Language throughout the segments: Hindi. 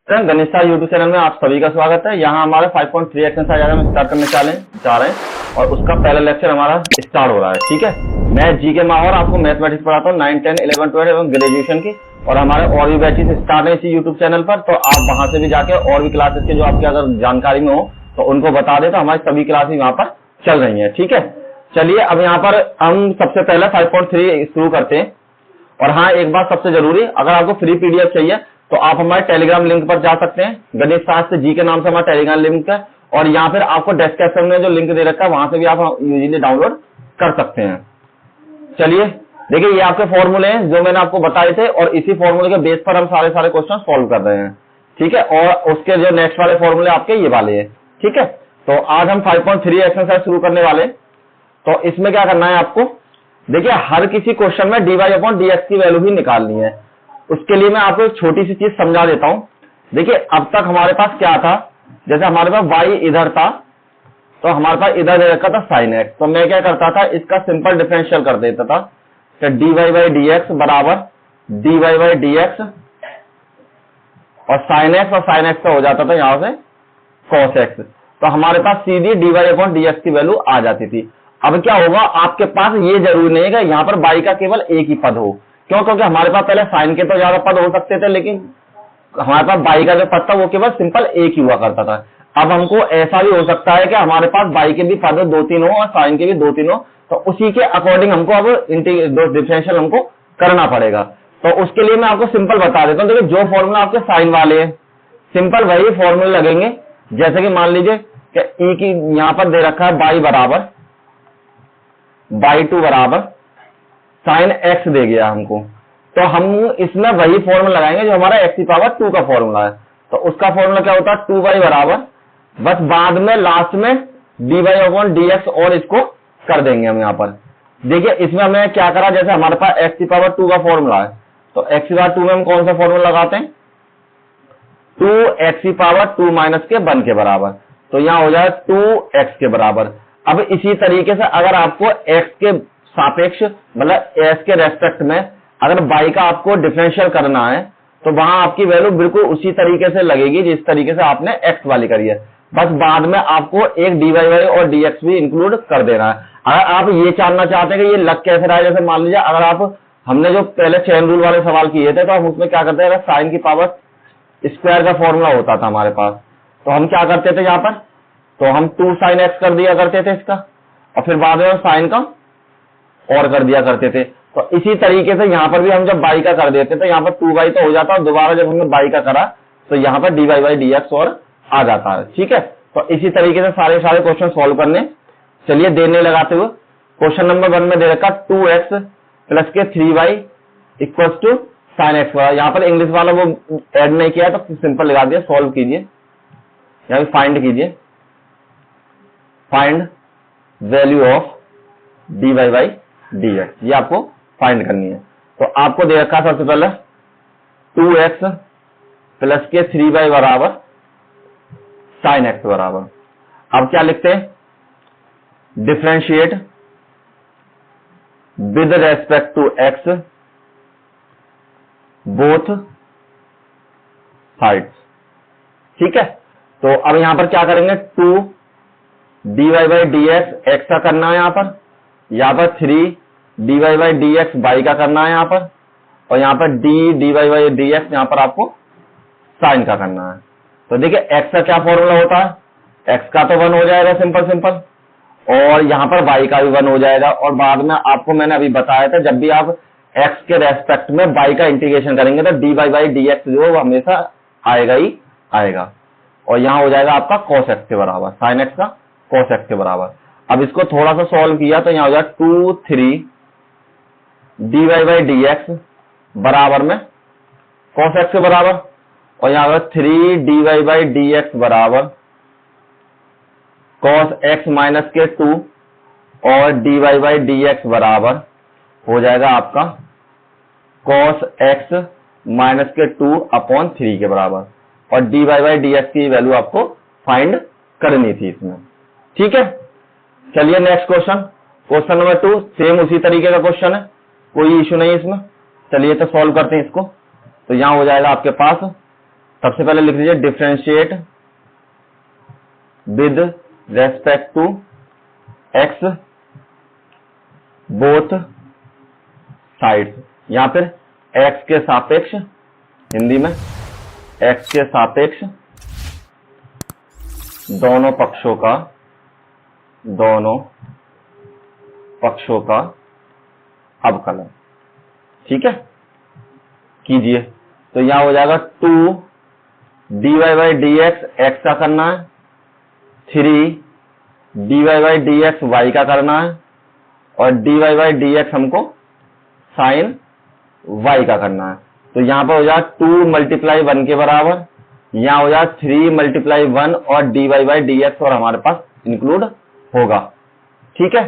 गणेशा यूट्यूब चैनल में आप सभी का स्वागत है। यहाँ हमारे 5.3 एक्सरसाइज हम स्टार्ट करने जा रहे हैं और उसका पहला लेक्चर हमारा स्टार्ट हो रहा है। ठीक है, मैं जीके माहौर आपको मैथमेटिक्स पढ़ाता हूँ 9, 10, 11, 12 एवं ग्रेजुएशन की। और हमारे और भी बैचेस स्टार्ट है इसी यूट्यूब चैनल पर, तो आप वहां से भी जाके और भी क्लासेस के जो आपकी अगर जानकारी में हो तो उनको बता दे, तो हमारी सभी क्लासेस यहाँ पर चल रही है। ठीक है, चलिए अब यहाँ पर हम सबसे पहले 5.3 शुरू करते हैं। और हाँ, एक बात सबसे जरूरी, अगर आपको फ्री पीडीएफ चाहिए तो आप हमारे टेलीग्राम लिंक पर जा सकते हैं। गणेश शास्त्र जी के नाम से हमारा टेलीग्राम लिंक है, और यहाँ पर आपको डिस्क्रिप्शन में जो लिंक दे रखा है वहां से भी आप यूजली डाउनलोड कर सकते हैं। चलिए देखिए, ये आपके फॉर्मूले हैं जो मैंने आपको बताए थे, और इसी फॉर्मूले के बेस पर हम सारे क्वेश्चन सॉल्व कर रहे हैं। ठीक है, और उसके जो नेक्स्ट वाले फॉर्मूले आपके ये वाले हैं। ठीक है, तो आज हम 5.3 एक्सरसाइज शुरू करने वाले। तो इसमें क्या करना है आपको, देखिए हर किसी क्वेश्चन में dy/dx की वैल्यू ही निकालनी है। उसके लिए मैं आपको एक छोटी सी चीज समझा देता हूं। देखिए अब तक हमारे पास क्या था, जैसे हमारे पास y इधर था तो हमारे पास इधर दे रखा था sin x, तो मैं क्या करता था, इसका सिंपल डिफरेंशियल कर देता था। तो dy/dx बराबर dy/dx और sin x का हो जाता था यहां से cos x, तो हमारे पास सीधी dy/dx की वैल्यू आ जाती थी। अब क्या होगा, आपके पास ये जरूरी नहीं है कि यहाँ पर y का केवल एक ही पद हो। क्यों? क्योंकि हमारे पास पहले sin के तो ज्यादा पद हो सकते थे, लेकिन हमारे पास y का जो पद था वो केवल सिंपल एक ही हुआ करता था। अब हमको ऐसा भी हो सकता है कि हमारे पास y के भी पद 2-3 हो और sin के भी 2-3 हो, तो उसी के अकॉर्डिंग हमको अब डिफरेंशियल हमको करना पड़ेगा। तो उसके लिए मैं आपको सिंपल बता देता हूँ। देखिए जो फॉर्मूला आपके साइन वाले हैं, सिंपल वही फॉर्मूले लगेंगे। जैसे कि मान लीजिए कि ई की यहां पर दे रखा है y बराबर y2 बराबर साइन x दे गया हमको, तो हम इसमें वही फॉर्मूला लगाएंगे जो हमारा x⁻2 का फॉर्मूला है। तो उसका फॉर्मूला क्या होता है, 2y बराबर, बस बाद में लास्ट में dy/dx और इसको कर देंगे हम यहाँ पर। देखिए इसमें हमने क्या करा, जैसे हमारे पास x⁻2 का फॉर्मूला है, तो x⁻2 में हम कौन सा फॉर्मूला लगाते हैं, 2x⁻2 माइनस के 1 के बराबर, तो यहां हो जाए 2x के बराबर। अब इसी तरीके से अगर आपको x के सापेक्ष मतलब s के रेस्पेक्ट में अगर y का आपको डिफरेंशियल करना है, तो वहां आपकी वैल्यू बिल्कुल उसी तरीके से लगेगी जिस तरीके से आपने x वाली करी है। बस बाद में आपको एक dy और dx भी इंक्लूड कर देना है। अगर आप ये जानना चाहते हैं कि ये लग कैसे रहा है, जैसे मान लीजिए अगर आप, हमने जो पहले चेन रूल वाले सवाल किए थे, तो हम उसमें क्या करते हैं, अगर साइन की पावर स्क्वायर का फॉर्मूला होता था हमारे पास, तो हम क्या करते थे यहाँ पर, तो हम 2 sin x कर दिया करते थे इसका, और फिर बाद में साइन का और कर दिया करते थे। तो इसी तरीके से यहाँ पर भी हम जब y का कर देते थे, यहाँ पर 2y तो हो जाता है, और दोबारा जब हमने y का करा तो यहाँ पर dy/dx और आ जाता है। ठीक है, तो इसी तरीके से सारे क्वेश्चन सॉल्व करने। चलिए देने लगाते हुए, क्वेश्चन नंबर 1 में दे रखा 2x प्लस के 3y equals to sign x। यहाँ पर इंग्लिश वाला वो ऐड नहीं किया तो सिंपल लगा दिया, सॉल्व कीजिए, यहाँ पे फाइंड कीजिए, फाइंड वैल्यू ऑफ dy/dx, ये आपको फाइंड करनी है। तो आपको दे रखा सबसे पहले 2x प्लस के 3y बराबर साइन x बराबर। अब क्या लिखते हैं, differentiate with respect to x both sides. ठीक है, तो अब यहां पर क्या करेंगे, 2 dy/dx x का करना है यहाँ पर 3 dy/dx y का करना है यहाँ पर, और यहाँ पर dy/dx यहाँ पर आपको साइन का करना है। तो देखिए x का क्या फॉर्मूला होता है, x का तो 1 हो जाएगा सिंपल, और यहाँ पर y का भी 1 हो जाएगा। और बाद में आपको मैंने अभी बताया था, जब भी आप x के रेस्पेक्ट में y का इंटीग्रेशन करेंगे तो dy/dx जो वो हमेशा आएगा ही आएगा, और यहाँ हो जाएगा आपका cos x के बराबर, sin x का cos x के बराबर। अब इसको थोड़ा सा सॉल्व किया तो यहाँ हो जाएगा 2, 3 dy/dx बराबर में cos x के बराबर, और यहाँ होगा 3 dy/dx बराबर cos x माइनस के 2, और dy/dx बराबर हो जाएगा आपका cos x माइनस के 2/3 के बराबर, और dy/dx की वैल्यू आपको फाइंड करनी थी इसमें। ठीक है, चलिए नेक्स्ट क्वेश्चन नंबर 2, सेम उसी तरीके का क्वेश्चन है, कोई इश्यू नहीं इसमें। चलिए तो सॉल्व करते हैं इसको। तो यहां हो जाएगा आपके पास सबसे पहले लिख लीजिए differentiate with respect to x both sides. यहां पर एक्स के सापेक्ष, हिंदी में एक्स के सापेक्ष दोनों पक्षों का अवकलन। ठीक है, कीजिए। तो यहां हो जाएगा 2 dy बाई डी एक्स का करना है, 3 dy by D x y का करना है, और dy बाई डी एक्स हमको साइन वाई का करना है। तो यहां पर हो जाएगा 2 मल्टीप्लाई 1 के बराबर, यहां हो जाएगा 3 मल्टीप्लाई 1 और dy बाई डी एक्स और हमारे पास इंक्लूड होगा। ठीक है,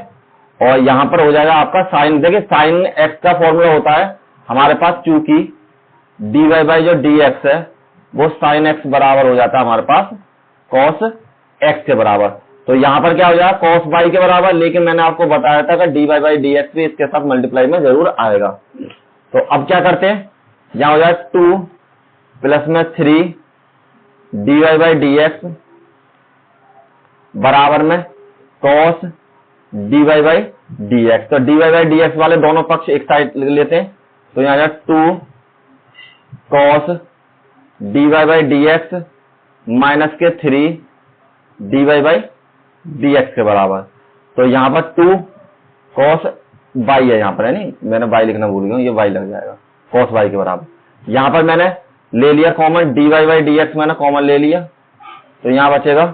और यहां पर हो जाएगा आपका साइन, देखिए साइन एक्स का फॉर्मूला होता है हमारे पास, चूंकि dy बाई जो dx है वो साइन एक्स बराबर हो जाता है हमारे पास कॉस एक्स के बराबर। तो यहां पर क्या हो जाएगा कॉस वाई के बराबर, लेकिन मैंने आपको बताया था कि dy बाई dx भी इसके साथ मल्टीप्लाई में जरूर आएगा। तो अब क्या करते हैं, यहां हो जाएगा 2 प्लस में 3 dy बाई dx बराबर में कॉस dy बाई dx। तो dy बाई dx वाले दोनों पक्ष एक साइड लेते हैं, तो यहां आ जाएगा 2 cos dy by dx minus के 3 dy बाई dx के बराबर। तो यहां पर 2 कॉस y है, यहां पर है नहीं, मैंने y लिखना भूल गया, ये y लग जाएगा कॉस y के बराबर। यहां पर मैंने ले लिया कॉमन, dy बाई dx मैंने कॉमन ले लिया, तो यहां बचेगा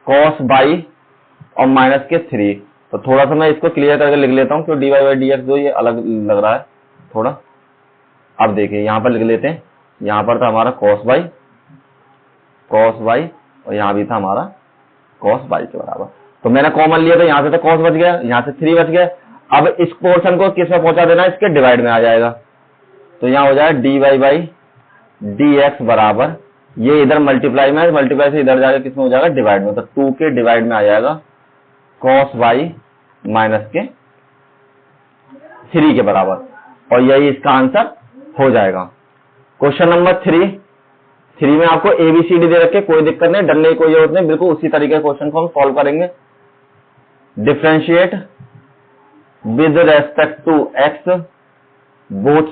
कॉस y और माइनस के 3। तो थोड़ा सा मैं इसको क्लियर करके लिख लेता हूं, क्योंकि dy बाई dx जो ये अलग लग रहा है थोड़ा। अब देखिए यहां पर लिख लेते हैं, यहां पर था हमारा cos y और यहां भी था हमारा cos y के बराबर। तो मैंने कॉमन लिया, तो यहां से तो cos बच गया, यहां से 3 बच गया। अब इस पोर्शन को किस में पहुंचा देना है, इसके डिवाइड में आ जाएगा। तो यहां हो जाएगा dy बाई dx बराबर, ये इधर मल्टीप्लाई में, मल्टीप्लाई से इधर जाकर किस में हो जाएगा डिवाइड में, तो 2 के डिवाइड में आ जाएगा cos y माइनस के 3 के बराबर, और यही इसका आंसर हो जाएगा। क्वेश्चन नंबर 3 में आपको ABCD दे रखे, कोई दिक्कत नहीं, डरने की कोई जरूरत नहीं, बिल्कुल उसी तरीके के क्वेश्चन को हम सॉल्व करेंगे। Differentiate with respect to x both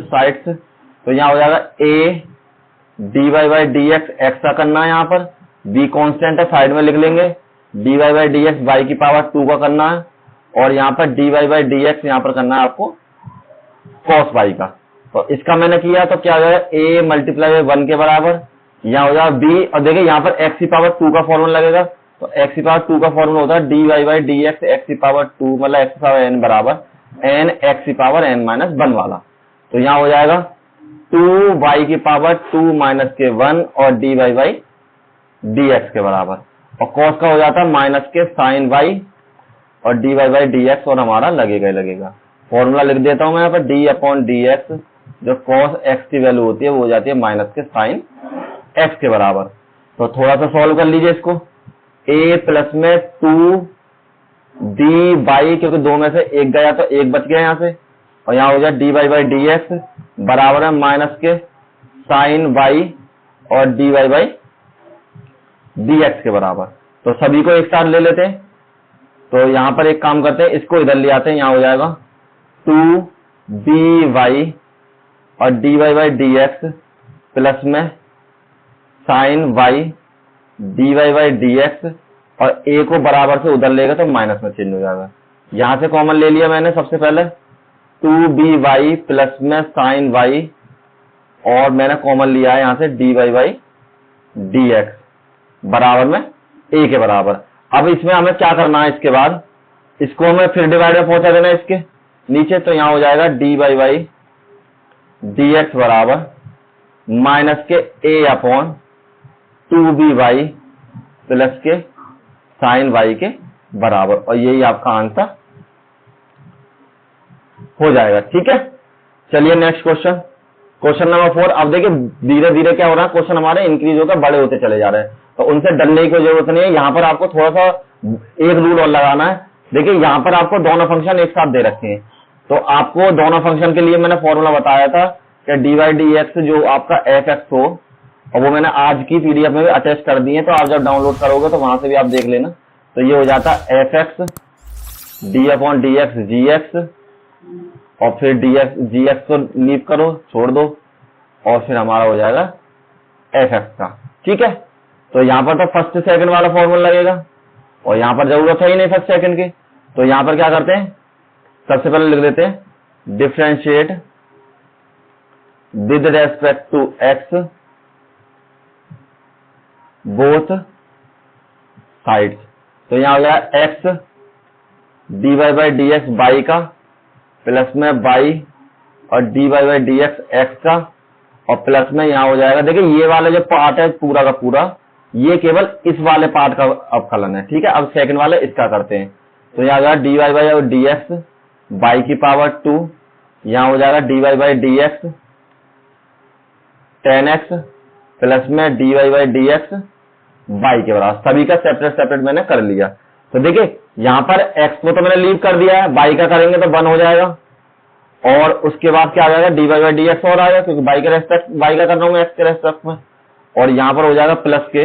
sides. तो यहां हो जाएगा A dy by dx x का करना है, यहां पर b कांस्टेंट है, साइड में लिख लेंगे, dy बाई dx y की पावर 2 का करना है, और यहां पर dy बाई dx यहां पर करना है आपको cos y का। तो इसका मैंने किया, तो क्या हो जाएगा a मल्टीप्लाई 1 के बराबर, यहां हो जाएगा b, और देखिए यहां पर x की पावर 2 का फॉर्मूला लगेगा, तो x की पावर 2 का फॉर्मूला होता है dy बाई dx x की पावर 2 मतलब x की पावर n बराबर n x की पावर n माइनस 1 वाला। तो यहां हो जाएगा 2y की पावर 2 माइनस के 1 और dy बाई dx के बराबर, और cos का हो जाता है माइनस के साइन y और dy बाई dx, और हमारा लगेगा ही लगेगा। फॉर्मूला लिख देता हूं मैं यहाँ पर, d अपॉन dx जो cos x की वैल्यू होती है वो हो जाती है माइनस के साइन x के बराबर। तो थोड़ा सा सॉल्व कर लीजिए इसको, a प्लस में 2 dy, क्योंकि 2 में से 1 गया तो 1 बच गया यहाँ से, और यहाँ हो जाए dy बाई dx बराबर है माइनस के साइन y और dy बाई dx के बराबर। तो सभी को एक साथ ले लेते हैं, तो यहां पर एक काम करते हैं, इसको इधर ले आते हैं, यहां हो जाएगा 2dy और dy बाई dx प्लस में sine y dy by dx, और a को बराबर से उधर लेगा तो माइनस में चेंज हो जाएगा। यहां से कॉमन ले लिया मैंने, सबसे पहले 2by प्लस में साइन y, और मैंने कॉमन लिया है यहां से dy बाई dx बराबर में a के बराबर। अब इसमें हमें क्या करना है, इसके बाद इसको हमें फिर डिवाइड में पहुंचा देना है इसके नीचे, तो यहां हो जाएगा dy बाई dx बराबर माइनस के a अपॉन 2by प्लस के साइन y के बराबर, और यही आपका आंसर हो जाएगा। ठीक है, चलिए नेक्स्ट क्वेश्चन नंबर 4। अब देखिए धीरे धीरे क्या हो रहा है, क्वेश्चन हमारे इंक्रीज होकर बड़े होते चले जा रहे हैं, तो उनसे डरने की कोई जरूरत नहीं है। यहाँ पर आपको थोड़ा सा एक रूल और लगाना है। देखिए यहाँ पर आपको दोनों फंक्शन एक साथ दे रखे हैं, तो आपको दोनों फंक्शन के लिए मैंने फॉर्मूला बताया था कि डी वाई डी एक्स जो आपका एफ एक्स हो, और वो मैंने आज की पीडीएफ में भी अटैच कर दी है, तो आप जब डाउनलोड करोगे तो वहां से भी आप देख लेना। तो ये हो जाता है F X D upon D X G X, और फिर डी एक्स जी एक्स को लीव करो, छोड़ दो, और फिर हमारा हो जाएगा एफ एक्स का। ठीक है, तो यहाँ पर तो फर्स्ट सेकंड वाला फॉर्मूला लगेगा, और यहाँ पर जरूरत है ही नहीं फर्स्ट सेकंड की। तो यहाँ पर क्या करते हैं, सबसे पहले लिख देते हैं differentiate with respect to x both sides. तो यहाँ हो जाएगा x d Y by D x by का, प्लस में बाई और d Y by D x x का, और प्लस में यहाँ हो जाएगा, देखिए ये वाला जो पार्ट है पूरा का पूरा, ये केवल इस वाले पार्ट का अवकलन है। ठीक है, अब सेकंड वाले इसका करते हैं। तो यहाँ हो जाएगा डी वाई बाई और डी एक्स बाई की पावर 2, यहाँ हो जाएगा D Y by D X tan X, plus में D Y by D x by के बराबर। सभी का सेपरेट सेपरेट मैंने कर लिया। तो देखिए यहाँ पर एक्स को तो मैंने लीव कर दिया है, बाई का करेंगे तो 1 हो जाएगा, और उसके बाद क्या आ जाएगा D Y by D x और आएगा, क्योंकि बाई के रेस्पेक्ट बाई का कर रहा हूँ एक्स के रेस्पेक्ट में, और यहाँ पर हो जाएगा प्लस के,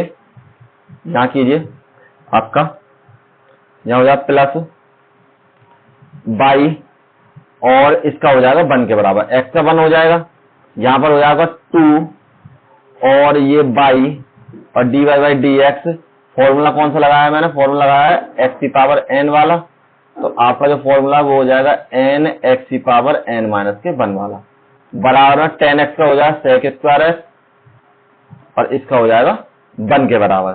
यहाँ कीजिए आपका, यहाँ हो जाएगा प्लस बाई, और इसका हो जाएगा 1 के बराबर, एक्स का 1 हो जाएगा, यहाँ पर हो जाएगा 2 और ये बाई और d Y by D x. Formula कौन सा लगाया है मैंने, फॉर्मूला लगाया है एक्स की पावर एन वाला। तो आपका जो फॉर्मूला वो हो जाएगा एन एक्स की पावर एन माइनस के 1 वाला, बराबर में 10x का हो जाएगा सेक स्क्वायर एक्स, और इसका हो जाएगा 1 के बराबर।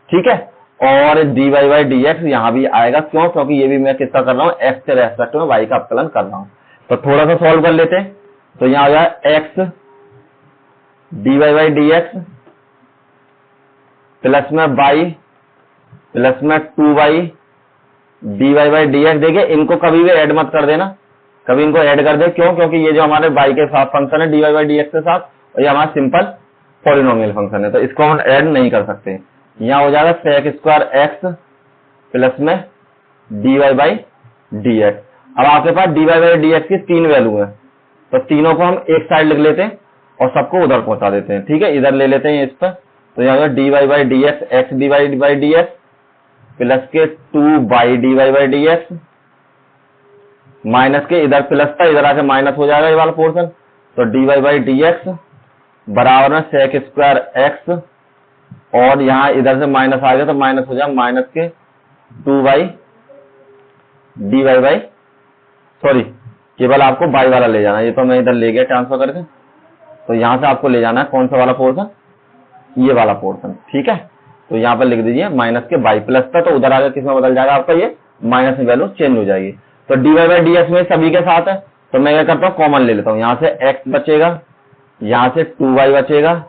ठीक है, और d Y by D x यहाँ भी आएगा, क्यों, क्योंकि ये भी मैं किसका कर रहा हूँ, एक्स के रेस्पेक्ट में वाई का अवकलन कर रहा हूँ। तो थोड़ा सा सॉल्व कर लेते हैं। तो यहाँ हो जाएगा x d Y by D x plus में बाई प्लस में 2y d Y by D x. देखिए इनको कभी भी ऐड मत कर देना, कभी इनको ऐड कर दे, क्यों, क्योंकि ये जो हमारे बाई के साथ फंक्शन है d Y by D x के साथ, और ये हमारा सिंपल पॉलिनोमियल फंक्शन है, तो इसको हम ऐड नहीं कर सकते। यहाँ हो जाएगा सेक स्क्वायर एक्स प्लस में D Y by D X. अब आपके पास D Y by D X की 3 वैल्यू है, तो तीनों को हम एक साइड लिख लेते हैं और सबको उधर पहुंचा देते हैं। ठीक है, इधर ले लेते हैं इस पर। तो यहाँ d Y by D x x d Y by D x plus के 2 by d Y by D x, minus के इधर प्लस था, इधर आके माइनस हो जाएगा ये वाला पोर्शन। तो d Y by D x बराबर में सेक स्क्वायर एक्स, और यहाँ इधर से माइनस आ गया तो माइनस हो जाएगा माइनस के 2 by d Y by, sorry केवल आपको बाई वाला ले जाना, ये तो मैं इधर ले गया ट्रांसफर करके। तो यहाँ से आपको ले जाना है कौन सा वाला पोर्शन, ये वाला पोर्शन। ठीक है, तो यहाँ पर लिख दीजिए माइनस के बाई, प्लस था तो उधर आगे किसमें बदल जाएगा आपका, ये माइनस में वैल्यू चेंज हो जाएगी। तो d Y by D x में सभी के साथ है, तो मैं क्या करता हूँ कॉमन ले लेता हूँ। यहाँ से एक्स बचेगा, यहाँ से 2y बचेगा,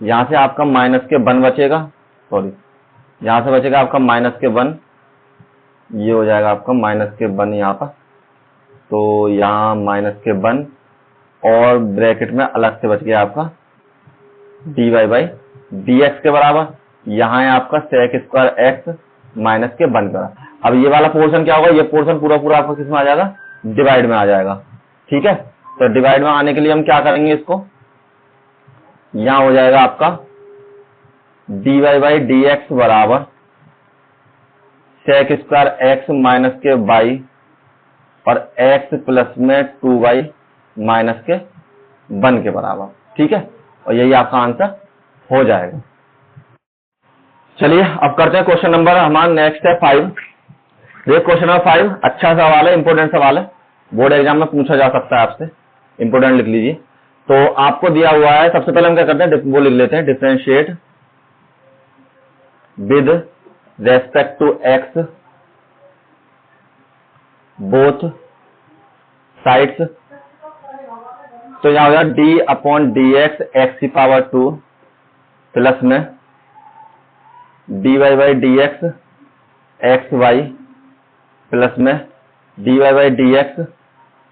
यहाँ से आपका माइनस के 1 बचेगा, सॉरी यहाँ से बचेगा आपका माइनस के 1, ये हो जाएगा आपका माइनस के 1 यहाँ पर। तो यहाँ माइनस के 1 और ब्रैकेट में अलग से बच गया आपका d Y by D x के बराबर। यहाँ है आपका सेक स्क्वायर एक्स माइनस के 1 का। अब ये वाला पोर्शन क्या होगा, ये पोर्शन पूरा पूरा आपका किस में आ जाएगा, डिवाइड में आ जाएगा। ठीक है, तो डिवाइड में आने के लिए हम क्या करेंगे, इसको यहाँ हो जाएगा आपका d Y by D x बराबर सेक स्क्वायर एक्स माइनस के बाई और एक्स प्लस में 2y माइनस के 1 के बराबर। ठीक है, और यही आपका आंसर हो जाएगा। चलिए अब करते हैं क्वेश्चन नंबर, हमारा नेक्स्ट है 5। देखिए क्वेश्चन नंबर 5 अच्छा सवाल है, इंपोर्टेंट सवाल है, बोर्ड एग्जाम में पूछा जा सकता है आपसे, इंपोर्टेंट लिख लीजिए। तो आपको दिया हुआ है, सबसे पहले हम क्या करते हैं, वो लिख लेते हैं differentiate with respect to x both sides. तो यहां हो जाएगा D upon D x x की पावर 2 प्लस में D Y by D x X Y plus में D Y by D x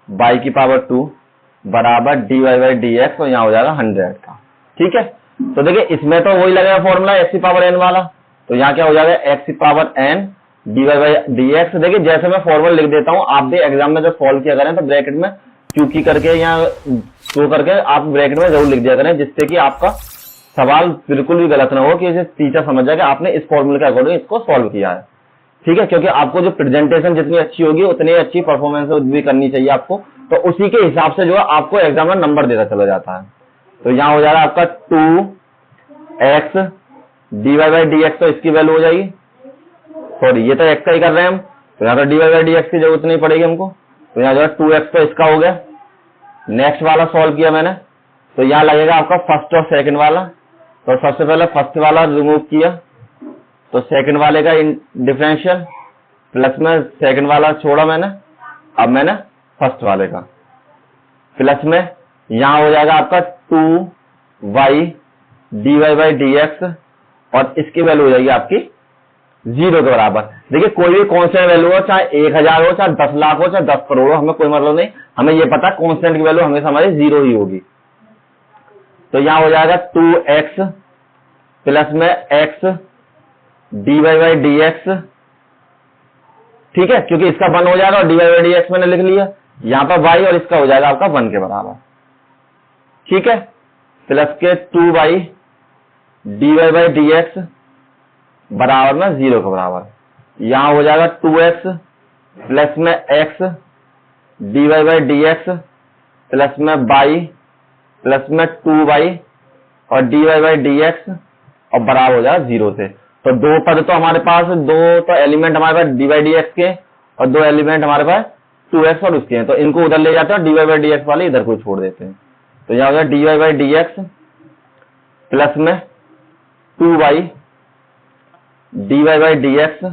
Y की पावर 2 बराबर D Y by D x, और यहाँ हो जाएगा 100 का। ठीक है, तो देखिए इसमें तो वही लगेगा फॉर्मूला एक्स की पावर एन वाला, तो यहाँ क्या हो जाएगा एक्स की power n d Y by D x. देखिए जैसे मैं फॉर्मूला लिख देता हूँ, आप भी एग्जाम में जब सॉल्व किया करें तो ब्रैकेट में क्यू की करके यहाँ शो करके आप ब्रैकेट में जरूर लिख दिया करें, जिससे कि आपका सवाल बिल्कुल भी गलत ना हो कि टीचर समझ जाए कि आपने इस फॉर्मूले के अकॉर्डिंग इसको सॉल्व किया है। ठीक है, क्योंकि आपको जो प्रेजेंटेशन जितनी अच्छी होगी उतनी अच्छी परफॉर्मेंस भी करनी चाहिए आपको, तो उसी के हिसाब से जो है आपको एग्जाम में नंबर देता चला जाता है। तो यहाँ हो जाएगा आपका 2x dy बाई dx, तो इसकी वैल्यू हो जाएगी, सॉरी ये तो x का ही कर रहे हैं हम, तो यहाँ तो dy बाई dx की जरूरत नहीं पड़ेगी हमको। तो यहाँ जो है 2x तो इसका हो गया। नेक्स्ट वाला सॉल्व किया मैंने, तो यहाँ लगेगा आपका फर्स्ट और सेकंड वाला। तो सबसे पहले फर्स्ट वाला रिमूव किया, तो सेकंड वाले का डिफरेंशियल प्लस में सेकंड वाला छोड़ा मैंने, अब मैंने फर्स्ट वाले का प्लस में यहां हो जाएगा आपका 2y dy बाई dx, और इसकी वैल्यू हो जाएगी आपकी 0 के बराबर। देखिए कोई भी कॉन्स्टेंट वैल्यू हो, चाहे 1000 हो, चाहे 10 लाख हो, चाहे 10 करोड़ हो, हमें कोई मतलब नहीं, हमें ये पता कॉन्स्टेंट की वैल्यू हमेशा हमारी 0 ही होगी। तो यहां हो जाएगा 2x प्लस में x dy बाई dx, ठीक है, क्योंकि इसका 1 हो जाएगा और dy बाई dx मैंने लिख लिया, यहां पर y और इसका हो जाएगा आपका 1 के बराबर, ठीक है, प्लस के 2y dy बाई dx बराबर में 0 के बराबर। यहां हो जाएगा 2x प्लस में x dy by dx plus में y प्लस में 2y और dy बाई dx और बराबर हो जाएगा 0 से। तो दो पद तो हमारे पास, दो तो एलिमेंट हमारे पास dy बाई dx के और दो एलिमेंट हमारे पास 2x और उसके हैं, तो इनको उधर ले जाते हैं, dy बाई dx वाले इधर को छोड़ देते हैं। तो यहां हो जाएगा dy बाई dx प्लस में 2y dy बाई dx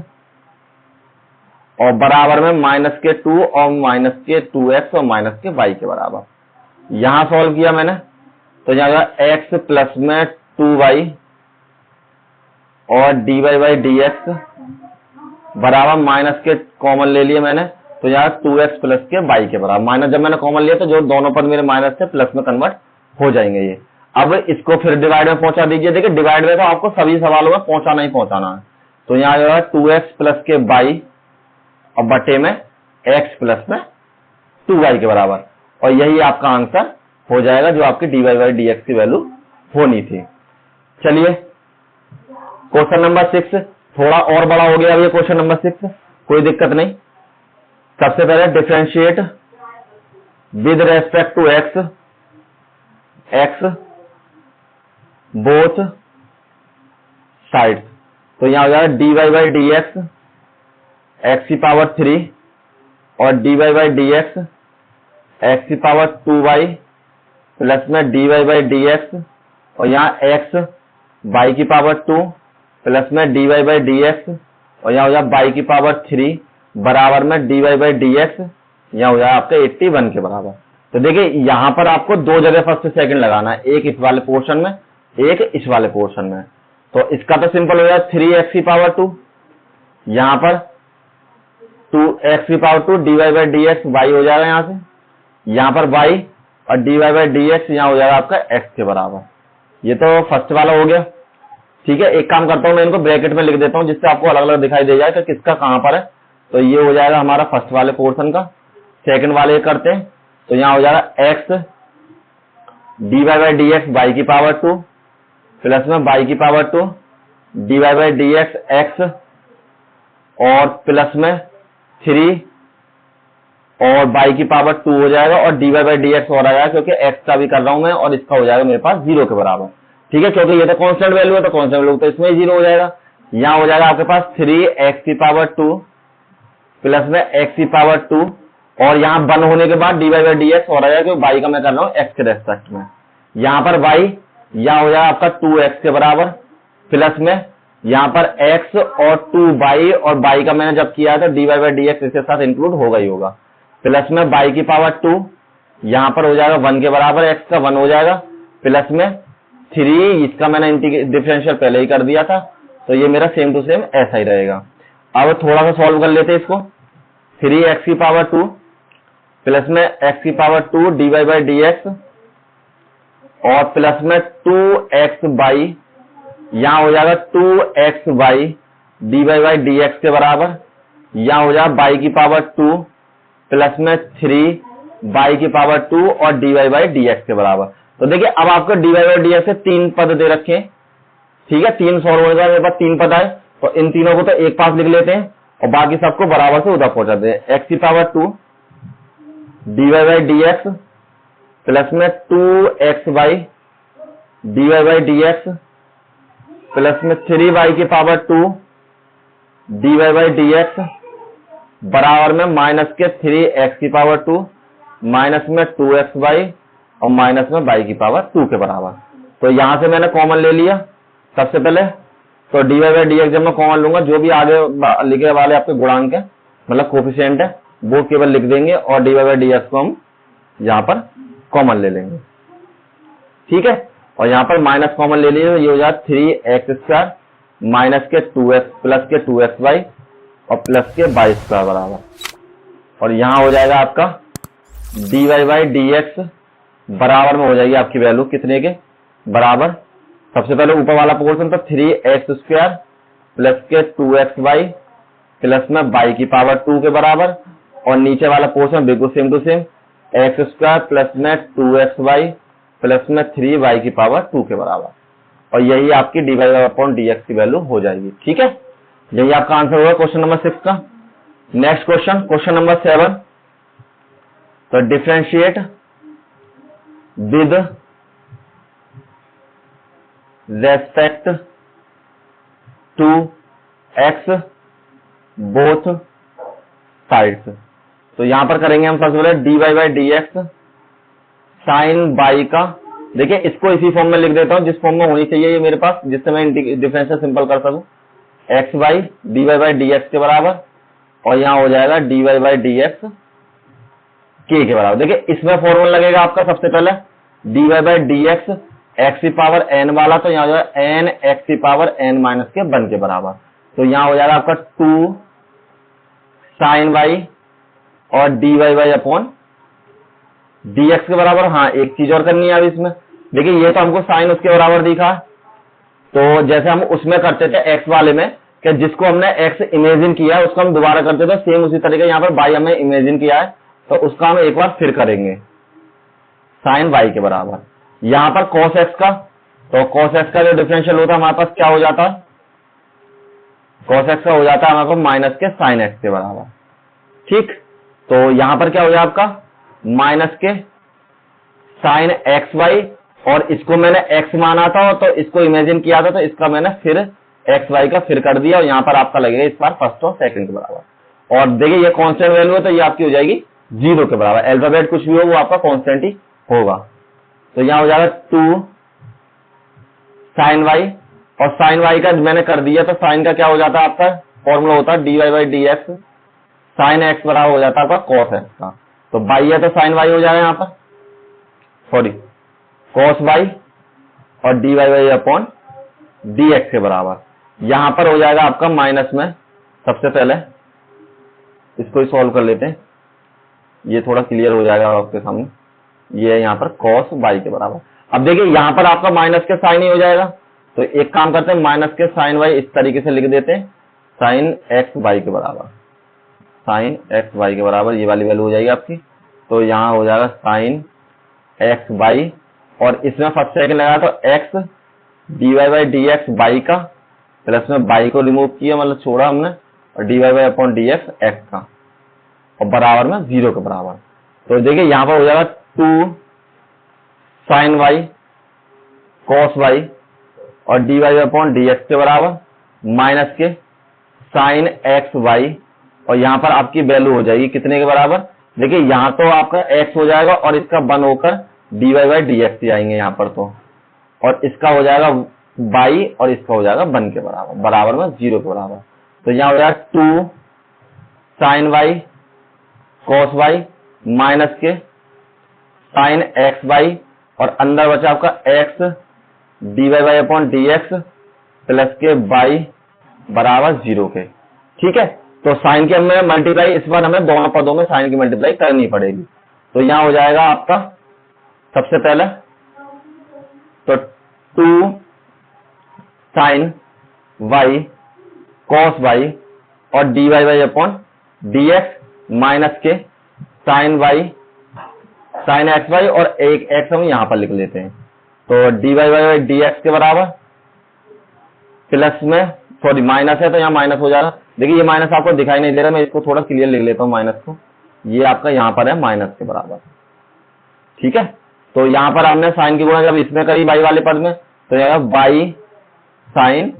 और बराबर में माइनस के 2 और माइनस के 2x और माइनस के y के बराबर। यहां सॉल्व किया मैंने, तो यहां x प्लस में 2y और dy बाई dx बराबर माइनस के कॉमन ले लिए मैंने, तो यहाँ 2x प्लस के y के बराबर। माइनस जब मैंने कॉमन लिया तो जो दोनों पद मेरे माइनस से प्लस में कन्वर्ट हो जाएंगे ये। अब इसको फिर डिवाइड में पहुंचा दीजिए। देखिए डिवाइड में तो आपको सभी सवालों में पहुंचाना ही पहुंचाना है। तो यहाँ जो है 2x प्लस के y और बटे में x प्लस में 2y के बराबर, और यही आपका आंसर हो जाएगा जो आपकी dy बाई dx की वैल्यू होनी थी। चलिए क्वेश्चन नंबर 6 थोड़ा और बड़ा हो गया। अब ये क्वेश्चन नंबर 6 कोई दिक्कत नहीं। सबसे पहले differentiate with respect to x both side. तो यहां हो जाएगा dy बाई dx x की पावर 3 और dy बाई dx x की पावर 2y प्लस में dy बाई dx और यहाँ x y की पावर 2 प्लस में dy बाई dx और यहाँ हो जाएगा y की पावर 3 बराबर में dy बाई dx, यहाँ हो जाएगा आपका 81 के बराबर। तो देखिए यहाँ पर आपको दो जगह फर्स्ट सेकंड लगाना है, एक इस वाले पोर्शन में, एक इस वाले पोर्शन में। तो इसका तो सिंपल हो जाएगा 3x की पावर 2, यहाँ पर 2x की power 2 dy by dx y हो जाएगा यहाँ से, यहाँ पर y और dy बाई dx यहाँ हो जाएगा आपका x के बराबर। ये तो फर्स्ट वाला हो गया, ठीक है। एक काम करता हूँ मैं इनको ब्रैकेट में लिख देता हूँ जिससे आपको अलग अलग दिखाई दे जाए कि किसका कहां पर है। तो ये हो जाएगा हमारा फर्स्ट वाले पोर्शन का। सेकंड वाले करते हैं, तो यहाँ हो जाएगा x dy by dx y की पावर 2 प्लस में y की power 2 dy by dx x और प्लस में 3 और y की पावर 2 हो जाएगा और dy बाई dx हो रहा है क्योंकि x का भी कर रहा हूं मैं, और इसका हो जाएगा मेरे पास 0 के बराबर, ठीक है, क्योंकि ये तो कांस्टेंट वैल्यू है, तो कांस्टेंट वैल्यू तो इसमें 0 हो जाएगा। यहाँ हो जाएगा आपके पास 3x की पावर 2 प्लस में x की पावर 2 और यहाँ 1 होने के बाद dy बाई dx हो रहा है क्योंकि y का मैं कर रहा हूँ x के रेस्पेक्ट में। यहाँ पर y यहाँ हो जाएगा आपका 2x के बराबर प्लस में यहाँ पर x और 2y और y का मैंने जब किया था dy बाई dx इसके साथ इंक्लूड होगा ही होगा, प्लस में y की पावर 2 यहाँ पर हो जाएगा 1 के बराबर, x का 1 हो जाएगा प्लस में 3, इसका मैंने डिफरेंशियल पहले ही कर दिया था, तो ये मेरा सेम टू सेम ऐसा ही रहेगा। अब थोड़ा सा सॉल्व कर लेते हैं इसको। 3x की पावर 2 प्लस में x की पावर 2 dy बाई dx और प्लस में 2xy, यहाँ हो जाएगा 2xy dy बाई dx के बराबर, यहाँ हो जाएगा y की पावर 2 प्लस में 3 बाई की पावर 2 और dy बाई dx के बराबर। तो देखिए अब आपको dy बाई dx से 3 पद दे रखे हैं, ठीक है, 3 सॉल्व होने के बाद मेरे पास 3 पद आए, तो इन तीनों को तो एक पास लिख लेते हैं और बाकी सबको बराबर से उधर पहुंचा देते हैं। x की power 2 dy by dx plus में 2x by dy by dx plus में 3y की पावर 2 dy बाई dx बराबर में माइनस के 3x की पावर 2 माइनस में 2x बाई और माइनस में y की पावर 2 के बराबर। तो यहां से मैंने कॉमन ले लिया सबसे पहले, तो dy बाई dx जब मैं कॉमन लूंगा, जो भी आगे लिखे वाले आपके गुणांक है मतलब कोफिशिएंट है वो केवल लिख देंगे और dy बाई dx को हम यहाँ पर कॉमन ले लेंगे, ठीक है। और यहाँ पर माइनस कॉमन ले लीजिए, ये हो जाएगा 3x² माइनस के 2x प्लस के 2xy और प्लस के 22 का बराबर। और यहां हो जाएगा आपका dy बाई dx बराबर में हो जाएगी आपकी वैल्यू कितने के बराबर, सबसे पहले ऊपर वाला पोर्शन था 3x² प्लस के 2xy प्लस में y की पावर 2 के बराबर, और नीचे वाला पोर्शन बिल्कुल same to same x² plus में 2xy प्लस में 3y की पावर 2 के बराबर। और यही आपकी dy अपॉन dx की वैल्यू हो जाएगी, ठीक है। यही आपका आंसर होगा क्वेश्चन नंबर 6 का। नेक्स्ट क्वेश्चन, क्वेश्चन नंबर 7, तो differentiate with respect to x both sides. तो यहां पर करेंगे हम सबसे पहले dy by dx sine by का, देखिए इसको इसी फॉर्म में लिख देता हूं जिस फॉर्म में होनी चाहिए ये मेरे पास, जिससे मैं डिफरेंशियल सिंपल कर सकूं, x by dy by dx के बराबर, और यहां हो जाएगा dy बाई dx k के बराबर। देखिए इसमें फॉर्मूला लगेगा आपका सबसे पहले dy बाई dx x की पावर n वाला, तो यहां हो जाएगा n x की पावर n माइनस के 1 के बराबर। तो यहां हो जाएगा आपका 2 साइन y और dy बाई अपॉन dx के बराबर। हाँ एक चीज और करनी है अब इसमें, देखिए ये तो हमको साइन उसके बराबर दिखा, तो जैसे हम उसमें करते थे x वाले में कि जिसको हमने x इमेजिन किया है उसको हम दोबारा करते थे, सेम उसी तरीके यहाँ पर y हमें इमेजिन किया है तो उसका हम एक बार फिर करेंगे साइन y के बराबर। यहाँ पर cos x का, तो cos x का जो डिफरेंशियल होता है हमारे पास क्या हो जाता है, cos x का हो जाता है हमारे पास माइनस के साइन x के बराबर, ठीक। तो यहां पर क्या हो जाएगा आपका माइनस के साइन xy, और इसको मैंने x माना था तो इसको इमेजिन किया था तो इसका मैंने फिर xy का फिर कर दिया, और यहां पर आपका लगेगा इस बार फर्स्ट और सेकंड के बराबर। और देखिए ये कांस्टेंट वैल्यू है तो ये आपकी हो जाएगी 0 के बराबर, अल्फाबेट कुछ भी हो वो आपका कांस्टेंट ही होगा। तो यहां हो जाएगा 2 साइन y, और साइन y का मैंने कर दिया तो साइन का क्या हो जाता है आपका फॉर्मूला होता है dy by dx sine x बराबर हो जाता है आपका cos x का, तो y है तो साइन y हो जाएगा यहाँ पर, सॉरी cos y और dy बाई अपॉन dx के बराबर। यहां पर हो जाएगा आपका माइनस में, सबसे पहले इसको ही सॉल्व कर लेते हैं, ये थोड़ा क्लियर हो जाएगा आपके सामने, ये है यहाँ पर cos y के बराबर। अब देखिए यहां पर आपका माइनस के साइन ही हो जाएगा, तो एक काम करते हैं माइनस के साइन y इस तरीके से लिख देते हैं साइन x y के बराबर, साइन x y के बराबर ये वाली वैल्यू हो जाएगी आपकी। तो यहां हो जाएगा साइन x y, और इसमें फर्स्ट सेकंड लगा तो x dy by dx y का प्लस में y को रिमूव किया मतलब छोड़ा हमने, और dy by upon dx x का, और बराबर में 0 के बराबर। तो देखिए यहां पर हो जाएगा 2 साइन y cos y और dy अपॉन dx के बराबर माइनस के साइन x y, और यहां पर आपकी वैल्यू हो जाएगी कितने के बराबर, देखिए यहां तो आपका x हो जाएगा और इसका 1 होकर dy बाई dx ही आएंगे यहां पर, तो और इसका हो जाएगा y और इसका हो जाएगा 1 के बराबर, बराबर में 0 के बराबर। तो यहां हो जाएगा 2 sine y cos y minus के साइन x y, और अंदर बचा आपका x dy by upon dx plus के y बराबर 0 के, ठीक है। तो साइन की हमें मल्टीप्लाई, इस बार हमें दोनों पदों में साइन की मल्टीप्लाई करनी पड़ेगी। तो यहां हो जाएगा आपका सबसे पहले तो 2 साइन y cos y और dy by upon dx minus के sine y sine x Y और एक एक्स हम यहां पर लिख लेते हैं। तो d Y by D x के बराबर प्लस में, सॉरी माइनस है तो यहाँ माइनस हो जाएगा। देखिए ये माइनस आपको दिखाई नहीं दे रहा, मैं इसको थोड़ा क्लियर लिख लेता हूँ माइनस को। ये आपका यहाँ पर है माइनस के बराबर, ठीक है। तो यहाँ पर हमने साइन की गुणा जब इसमें करी वाई वाले पद में, तो यहाँ वाई साइन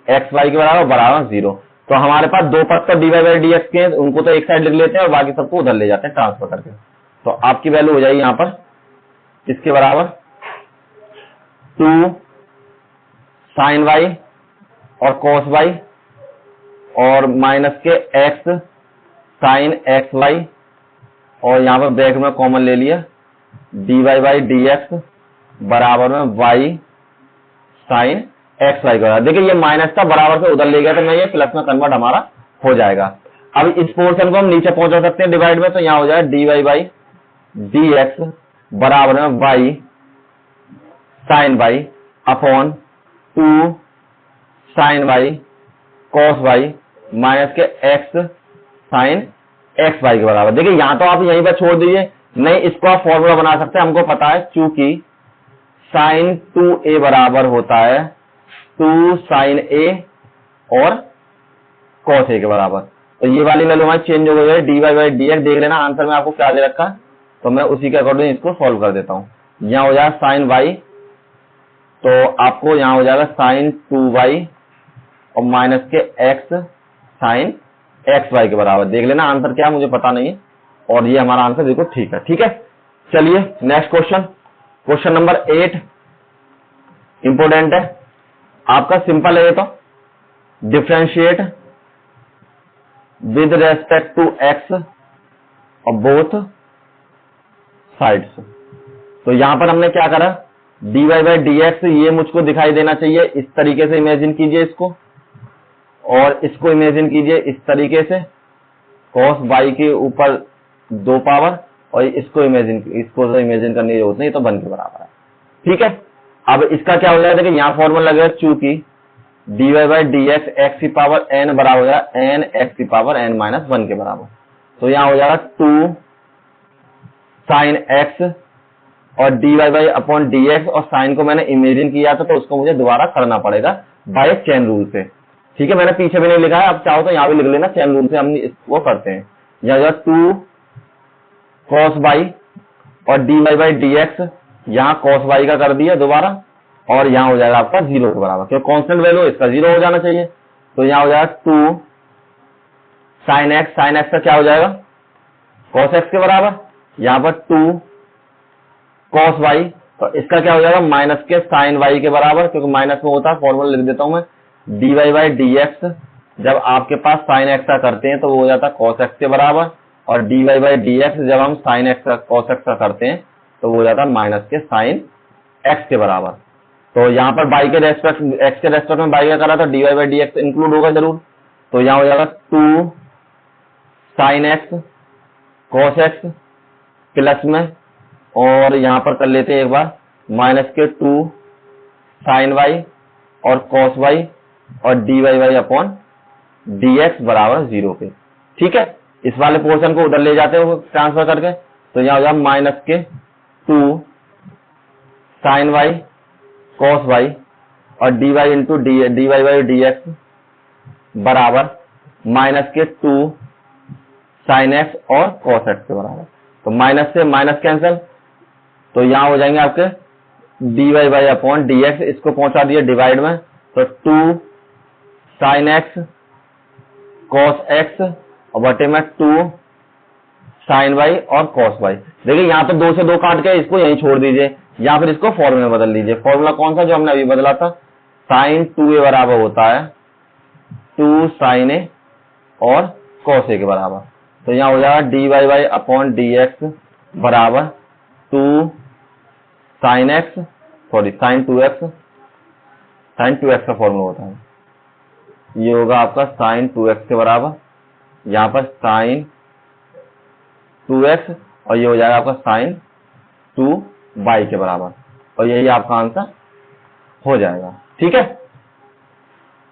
एक्स वाई के बराबर बराबर 0। तो हमारे पास दो पद तो d Y by D x के हैं, उनको तो एक साइड लिख लेते हैं और बाकी सबको उधर ले जाते हैं ट्रांसफर करके। तो आपकी वैल्यू हो जाएगी यहाँ पर इसके बराबर 2 साइन वाई और कॉस वाई और माइनस के एक्स साइन एक्स वाई और यहाँ पर ब्रैकेट में कॉमन ले लिया d Y by D x बराबर में वाई साइन एक्स वाई का। देखिए ये माइनस था, बराबर से उधर ले गया तो मैं ये प्लस में कन्वर्ट हमारा हो जाएगा। अब इस पोर्शन को हम नीचे पहुंचा सकते हैं डिवाइड में, तो यहाँ हो जाएगा D Y by D x बराबर में y sine y upon 2 sine y cos y minus के एक्स साइन एक्स वाई के बराबर। देखिए यहां तो आप यहीं पर छोड़ दीजिए, नहीं इसको आप फॉर्मूला बना सकते हैं। हमको पता है चूंकि साइन 2a बराबर होता है 2 साइन a और कॉस a के बराबर। तो ये वाली वैल्यू हमारी चेंज हो गई है d Y by D x. देख लेना आंसर में आपको क्या दे रखा है, तो मैं उसी के अकॉर्डिंग इसको सॉल्व कर देता हूं। यहां हो जाएगा साइन वाई, तो आपको यहां हो जाएगा साइन 2y और माइनस के एक्स साइन एक्स वाई के बराबर। देख लेना आंसर क्या है, मुझे पता नहीं है, और ये हमारा आंसर बिल्कुल ठीक है, ठीक है। चलिए next question, question number 8 important है आपका, सिंपल है ये तो। Differentiate with respect to x और बोथ साइड्स। तो यहां पर हमने क्या करा, d Y by D x ये मुझको दिखाई देना चाहिए इस तरीके से, इमेजिन कीजिए इसको, और इसको इमेजिन कीजिए इस तरीके से, कॉस बाई के ऊपर 2 पावर, और इसको इमेजिन करने की जरूरत नहीं, तो 1 के बराबर है, ठीक है। अब इसका क्या हो जाएगा, देखिए यहाँ फॉर्मूला लगेगा चूंकि d Y by D x x की पावर एन बराबर हो जाएगा एन एक्स की पावर एन माइनस 1 के बराबर। तो यहाँ हो जाएगा 2 साइन एक्स और d Y by upon D x, और साइन को मैंने इमेजिन किया था तो उसको मुझे दोबारा करना पड़ेगा बाय चेन रूल से, ठीक है। मैंने पीछे भी नहीं लिखा है, अब चाहो तो यहाँ भी लिख लेना, चेन रूल से हम इसको करते हैं। यहाँ 2 कॉस बाई और d Y by D x, यहाँ कॉस बाई का कर दिया दोबारा, और यहाँ हो जाएगा आपका 0 के बराबर, क्योंकि कांस्टेंट वैल्यू इसका 0 हो जाना चाहिए। तो यहाँ हो जाएगा 2 साइन एक्स, साइन एक्स का क्या हो जाएगा कॉस एक्स के बराबर, यहाँ पर 2 कॉस वाई, तो इसका क्या हो जाएगा माइनस के साइन वाई के बराबर, क्योंकि माइनस में होता है, फॉर्मूला लिख देता हूं मैं, d Y by D x जब आपके पास साइन एक्स का करते हैं तो वो हो जाता है कॉस एक्स के बराबर, और d Y by D x जब हम साइन एक्स का कॉस एक्स का करते हैं तो वो हो जाता है माइनस के साइन एक्स के बराबर। तो यहाँ पर बाई के रेस्पेक्ट एक्स के रेस्पेक्ट में बाई का करा तो d Y by D x include होगा जरूर। तो यहाँ हो जाएगा 2 sine x cos x plus में, और यहाँ पर कर लेते हैं एक बार माइनस के 2 साइन वाई और कॉस वाई और d y y upon D x बराबर 0 पे, ठीक है। इस वाले पोर्शन को उधर ले जाते हैं ट्रांसफर करके, तो यहाँ हो जाएगा माइनस के 2 साइन वाई कॉस वाई और d y into d Y by D x बराबर माइनस के 2 साइन एक्स और कॉस एक्स के बराबर। तो माइनस से माइनस कैंसिल, तो यहाँ हो जाएंगे आपके d Y by upon D x, इसको पहुंचा दिया डिवाइड में, तो 2 साइन एक्स कॉस एक्स और बटे में 2 साइन वाई और कॉस वाई। देखिए यहाँ तो 2 से 2 काट के इसको यहीं छोड़ दीजिए, या फिर इसको फॉर्मूला में बदल दीजिए। फॉर्मूला कौन सा जो हमने अभी बदला था, साइन 2a बराबर होता है 2 साइन ए और कॉस ए के बराबर। तो यहाँ हो जाएगा D y y upon D x बराबर 2 sine x, sorry sine 2x, sine 2x का फॉर्मूला होता है, ये होगा आपका साइन 2x के बराबर, यहाँ पर साइन 2x, और ये हो जाएगा आपका साइन 2y के बराबर, और यही आपका आंसर हो जाएगा, ठीक है।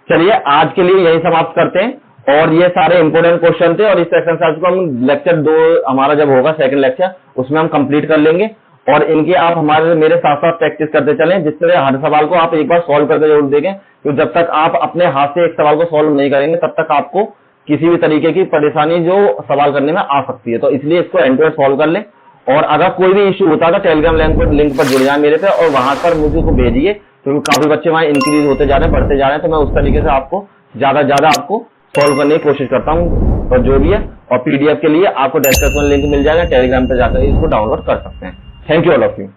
चलिए आज के लिए यही समाप्त करते हैं, और ये सारे इंपोर्टेंट क्वेश्चन थे और इस एक्सरसाइज को हम लेक्चर 2 हमारा जब होगा सेकंड लेक्चर उसमें हम कंप्लीट कर लेंगे। और इनके आप हमारे मेरे साथ साथ प्रैक्टिस करते चलें, जिससे हर सवाल को आप एक बार सॉल्व करके जरूर देखें, क्योंकि जब तक आप अपने हाथ से एक सवाल को सॉल्व नहीं करेंगे तब तक आपको किसी भी तरीके की परेशानी जो सवाल करने में आ सकती है। तो इसलिए इसको एंड टू एंड सॉल्व कर लें। और अगर कोई भी इश्यू होता है तो टेलीग्राम लिंक पर जुड़ जाए मेरे पे और वहां पर मुझे को भेजिए, क्योंकि काफी बच्चे वहां इंक्रीज होते जा रहे हैं, बढ़ते जा रहे हैं, तो मैं उस तरीके से आपको ज्यादा आपको सॉल्व करने की कोशिश करता हूँ। और जो भी है, और पीडीएफ के लिए आपको डिस्क्रिप्शन लिंक मिल जाएगा, टेलीग्राम पे जाकर इसको डाउनलोड कर सकते हैं। Thank you all of you.